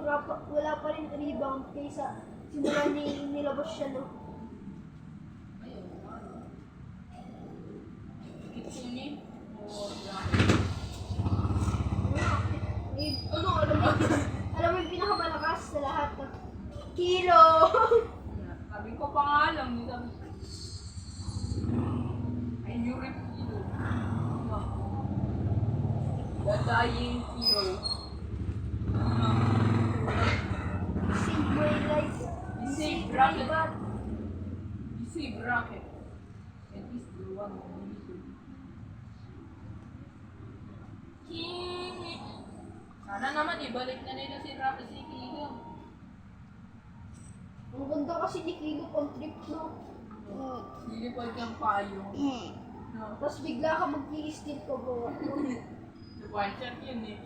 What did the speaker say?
wala pa rin rebound kaysa simula nilabas siya, no? Ayun, ano? Kitsune? Alam mo yung pinakamalakas sa lahat ng kilo. Sabi ko pa nga lang, sabi ko. Ay, new rip kilo. The dying hero. Save my life. You save Rocket. You save Rocket. At least the one who needs to. Sana naman ibalik na nila si Rocket si Kilo. Ang ganda kasi ni Kilo pang trip, no? Silipad kang payo. No. Tapos bigla ka mag-i-steal ko, bro. One shot yun eh.